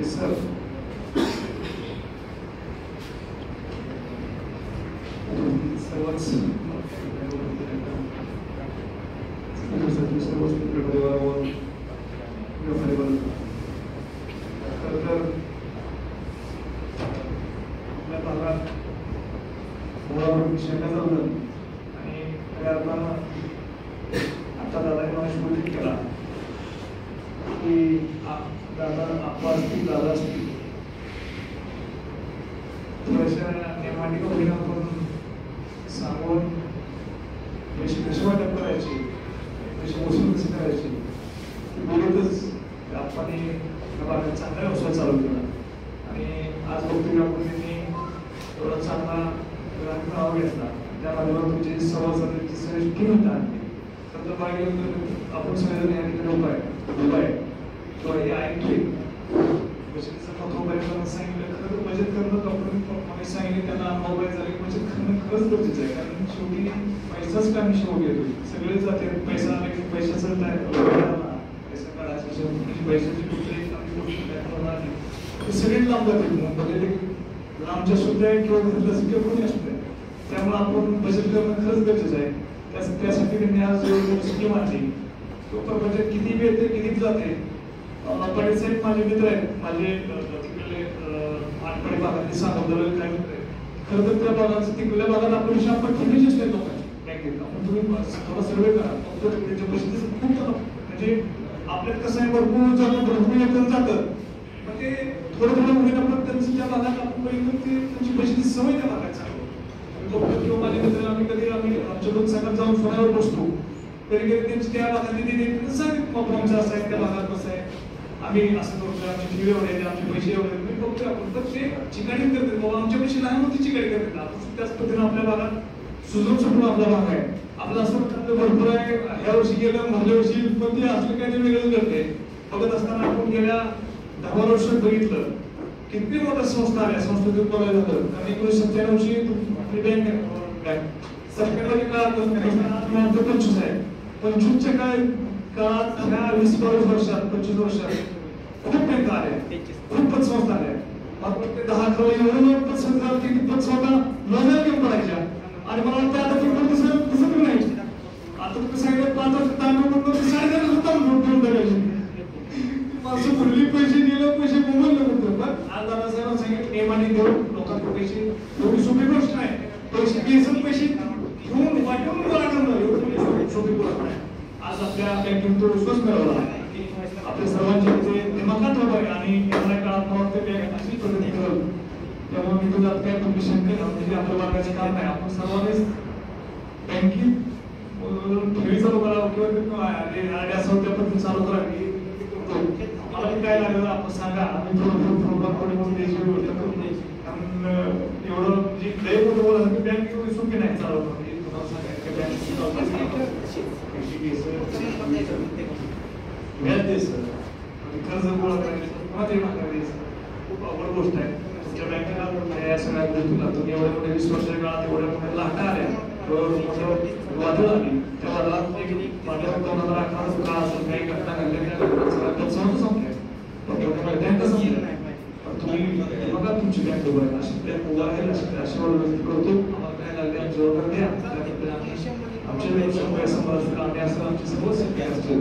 sir सर्वच आपल्या भागात शेंगा चाललं आणि आता दादाने मला सूचित केला की दादा आपा असतील दादा असतील थोड्याशा नेमाटिक वगैरे आपण सांगून कशी वाटप करायची कशी वसूल कशी करायची ती बोलतच आपण भागात चांगला व्यवसाय चालू केला आणि आज बघतो आपण त्यांनी थोडा चांगला नाव घेतला त्या माध्यमातून तुमची संवाद साधण्याची सगळी टीम आणली तर पाहिजे आपण सगळेजण या ठिकाणी उपाय तो हे ऐकले बचतीचं तत्वपर्यंत सांगितलं खरं बचत करणं डॉक्टरांनी सांगितले त्यांना अनुभव झाले बचत करणं खरंच गरजेचं आहे कारण शेवटी पैसाच काम शेवटी येतो सगळे जाते पैसा आला की पैशाचं पैसा काढायचं पैशाची कुठलीही ते सगळे लांब जाते लांबच्या सुद्धा किंवा घरातल्या सुद्धा कोणी असू द्या त्यामुळे आपण बचत करणं खरंच गरजेचं आहे त्यासाठी त्यांनी आज स्कीम आणली तो बचत किती वेळ येते किती जाते पटेल साहेब माझे मित्र आहेत माझे तिकडले आठवडे भागातले सांगोदर काय मित्र आहेत खरं तर त्या भागाचं तिकडल्या भागात आपल्या विषय आपण ठेवायचे असते लोकांची बँकेत आपण तुम्ही थोडा सर्वे करा फक्त त्याच्या बचतीचं खूप म्हणजे आपल्यात कसं आहे भरपूर जातं भरपूर येतं जातं पण ते थोडं होईल आपण त्यांचं त्या भागात आपण बघितलं ते त्यांची बचतीची सवय त्या भागात चालू किंवा माझे मित्र आम्ही आमच्या लोकसंघात जाऊन सोन्यावर बसतो कधी कधी त्यांची त्या भागात सांगितलं आमचं असं आहे त्या भागात कसं आहे आम्ही असं करतो आमची फी एवढे आमचे पैसे एवढे मी बघतोय आपण तर ते चिकाटी करतात बाबा आमच्या पैसे लहान होती चिकाटी करतात आपण त्याच पद्धतीने आपल्या भागात सुजून सुटून आपला भाग आहे आपलं असं वाटतं भरपूर आहे ह्या वर्षी गेलं मागल्या वर्षी पण ते असलं काही वेगळंच करते बघत असताना आपण गेल्या 10 वर्षात बघितलं किती मोठ्या संस्था आल्या संस्थेतून बोलायला झालं कारण 1997ची आपली बँक सरकारच्या काळात 25 आहे 25च्या काळात ह्या 20-22 वर्षात 25 वर्षात खूप बँका आल्या खूपच संस्था आल्या मात्र ते 10 एवढं पतसंस्था की पतसंस्था नजर घेऊन पडायच्या आणि मला वाटतं आता तुम्ही तसं नाही आता तुम्ही सांगितलं 5,000 साडेचार सुद्धा घेऊन टाकायचे असं कुठली पैसे दिलं पैसे मोबाईल होतं पण आज दादासाहेबांना सांगितलं नेमाने देऊन लोकांना पैसे एवढी सोपी गोष्ट नाही पैसे घ्यायचं पैसे घेऊन वाटून वाढवणं एवढी सोपी गोष्ट नाही आज आपल्या बँकेतून तो विश्वास मिळवला आपल्या सर्वांचे दिमागात हवं आहे आणि येणाऱ्या काळात मला वाटतं बँक अशी प्रगती करेल त्यामुळे मी तुझ्यात काय तुमची शंका म्हणजे आपल्या वर्गाचे काम नाही आपण सर्वांनीच बँकेत ठेवी चालू करावं किंवा असं त्या पद्धतीने चालू करावी मला काय लागलं आपण सांगा आम्ही थोडं द्यायची व्यवस्था करून द्यायची कारण एवढं जे लय मोठं बोला बँक एवढी सुखी नाही चालवत तुम्हाला सांगायचं व्याज द्यायचं कर्ज गोळा करायचं खूप अवघड गोष्ट आहे तुमच्या बँकेला या सगळ्या गोष्टीला तुम्ही एवढ्या मोठ्या 20 वर्षाच्या काळात एवढ्या मोठ्या लाटा आल्या एवढं मोठं वादळ आली त्या वादळात माझ्या 2011 काळ असेल काही घटना घडल्या संपल्या बँका संपल्या तुम्ही बघा तुमची बँक उभं आहे अशी बँक उभं आहे अशी व्यवस्थित करतो आम्हाला काय लागले आमच्या ऑर्डर द्या आमच्या पैसा मला असतील आम्ही असं आमची सर्व संख्या असतील